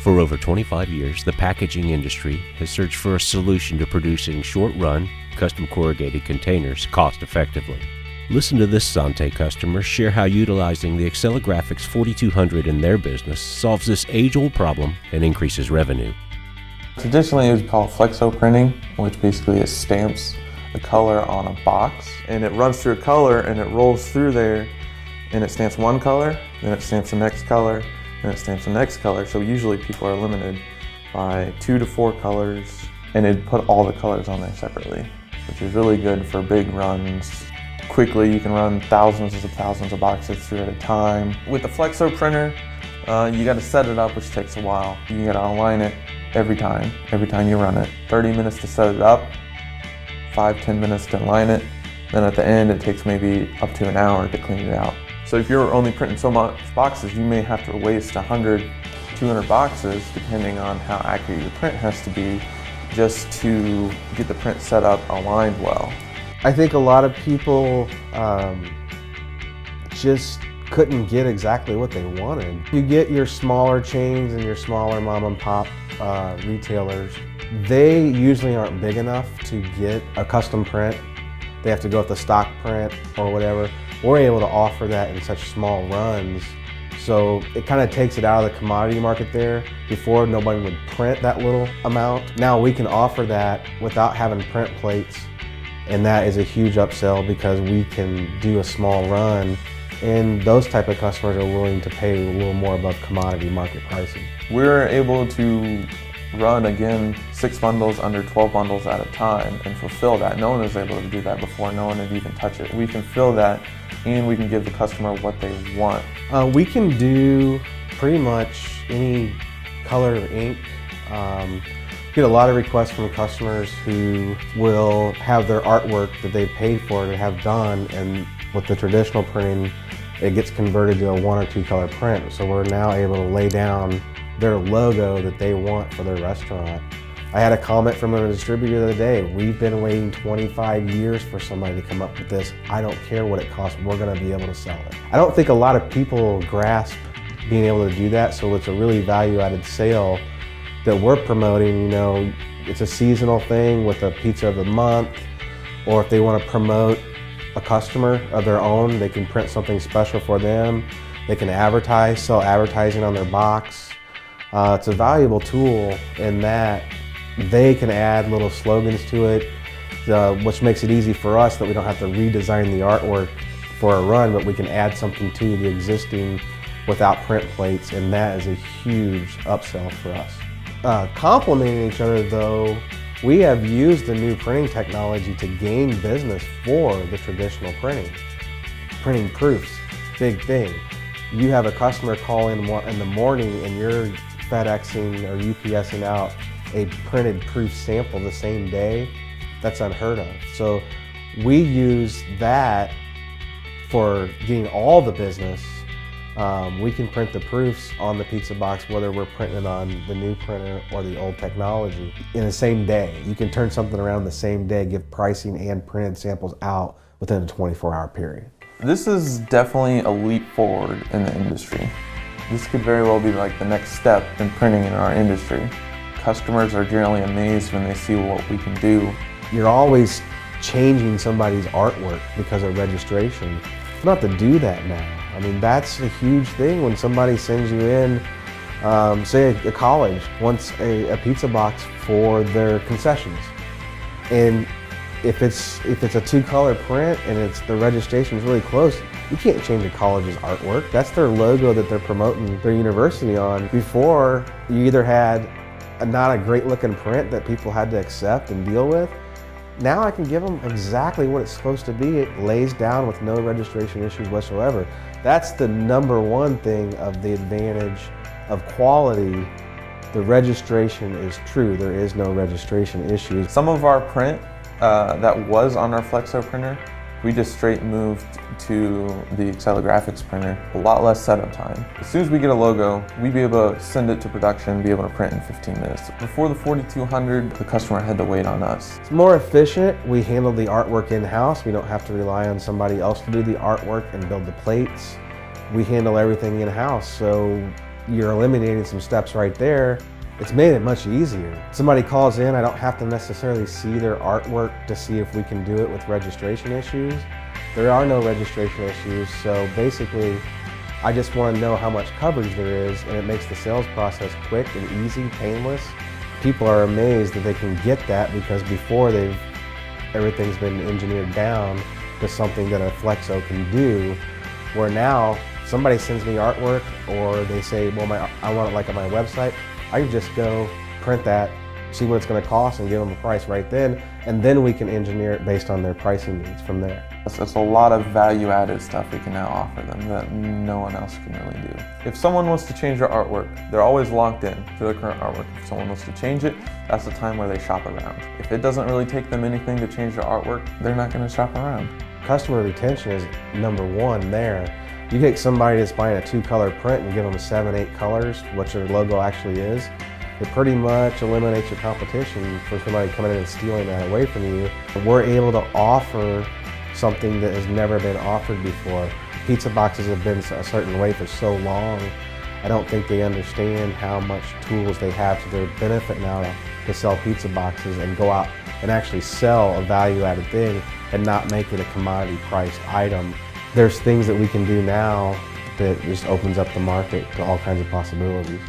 For over 25 years, the packaging industry has searched for a solution to producing short-run, custom corrugated containers cost-effectively. Listen to this Sante customer share how utilizing the Accelergraphics 4200 in their business solves this age-old problem and increases revenue. Traditionally, it was called flexo printing, which basically is stamps the color on a box, and it runs through a color and it rolls through there, and it stamps one color, then it stamps the next color, and it stamps the next color. So usually people are limited by 2 to 4 colors, and it'd put all the colors on there separately, which is really good for big runs. Quickly, you can run thousands of boxes through at a time. With the flexo printer, you got to set it up, which takes a while. You got to align it every time you run it. 30 minutes to set it up, 5-10 minutes to align it. Then at the end, it takes maybe up to an hour to clean it out. So if you're only printing so much boxes, you may have to waste 100, 200 boxes, depending on how accurate your print has to be, just to get the print set up, aligned well. I think a lot of people just couldn't get exactly what they wanted. You get your smaller chains and your smaller mom and pop retailers, they usually aren't big enough to get a custom print. They have to go with the stock print or whatever. We're able to offer that in such small runs, so it kind of takes it out of the commodity market there. Before, nobody would print that little amount. Now we can offer that without having print plates, and that is a huge upsell because we can do a small run, and those type of customers are willing to pay a little more above commodity market pricing. We're able to run, again, 6 bundles under 12 bundles at a time and fulfill that. No one was able to do that before. No one had even touched it. We can fill that, and we can give the customer what they want. We can do pretty much any color of ink. Get a lot of requests from customers who will have their artwork that they paid for to have done, and with the traditional printing, it gets converted to a 1 or 2 color print. So we're now able to lay down their logo that they want for their restaurant. I had a comment from a distributor the other day, we've been waiting 25 years for somebody to come up with this. I don't care what it costs, we're gonna be able to sell it. I don't think a lot of people grasp being able to do that, so it's a really value-added sale that we're promoting. You know, it's a seasonal thing with a pizza of the month, or if they want to promote a customer of their own, they can print something special for them. They can advertise, sell advertising on their box. It's a valuable tool in that they can add little slogans to it, which makes it easy for us that we don't have to redesign the artwork for a run, but we can add something to the existing without print plates, and that is a huge upsell for us. Complementing each other though, we have used the new printing technology to gain business for the traditional printing. Printing proofs, big thing. You have a customer call in the morning and you're FedExing or UPSing out a printed proof sample the same day. That's unheard of. So we use that for getting all the business. We can print the proofs on the pizza box, whether we're printing it on the new printer or the old technology, in the same day. You can turn something around the same day, give pricing and printed samples out within a 24-hour period. This is definitely a leap forward in the industry. This could very well be like the next step in printing in our industry. Customers are generally amazed when they see what we can do. You're always changing somebody's artwork because of registration. Not to do that now. I mean, that's a huge thing when somebody sends you in, say a college wants a pizza box for their concessions. And if it's a 2-color print and the registration is really close, you can't change a college's artwork. That's their logo that they're promoting their university on. Before, you either had not a great looking print that people had to accept and deal with. Now I can give them exactly what it's supposed to be. It lays down with no registration issues whatsoever. That's the #1 thing of the advantage of quality. The registration is true. There is no registration issues. Some of our print that was on our Flexo printer, we just straight moved to the Accelergraphics printer. A lot less setup time. As soon as we get a logo, we'd be able to send it to production, be able to print in 15 minutes. Before the 4200, the customer had to wait on us. It's more efficient. We handle the artwork in-house. We don't have to rely on somebody else to do the artwork and build the plates. We handle everything in-house, so you're eliminating some steps right there. It's made it much easier. Somebody calls in, I don't have to necessarily see their artwork to see if we can do it with registration issues. There are no registration issues, so basically I just want to know how much coverage there is, and it makes the sales process quick and easy, painless. People are amazed that they can get that because before everything's been engineered down to something that a Flexo can do, where now somebody sends me artwork or they say, well, I want it like on my website. I can just go print that, see what it's going to cost, and give them a price right then, and then we can engineer it based on their pricing needs from there. It's a lot of value-added stuff we can now offer them that no one else can really do. If someone wants to change their artwork, they're always locked in to their current artwork. If someone wants to change it, that's the time where they shop around. If it doesn't really take them anything to change their artwork, they're not going to shop around. Customer retention is number one there. You take somebody that's buying a 2-color print and give them 7, 8 colors, what your logo actually is, it pretty much eliminates your competition for somebody coming in and stealing that away from you. We're able to offer something that has never been offered before. Pizza boxes have been a certain way for so long. I don't think they understand how much tools they have to their benefit now to sell pizza boxes and go out and actually sell a value-added thing and not make it a commodity priced item. There's things that we can do now that just opens up the market to all kinds of possibilities.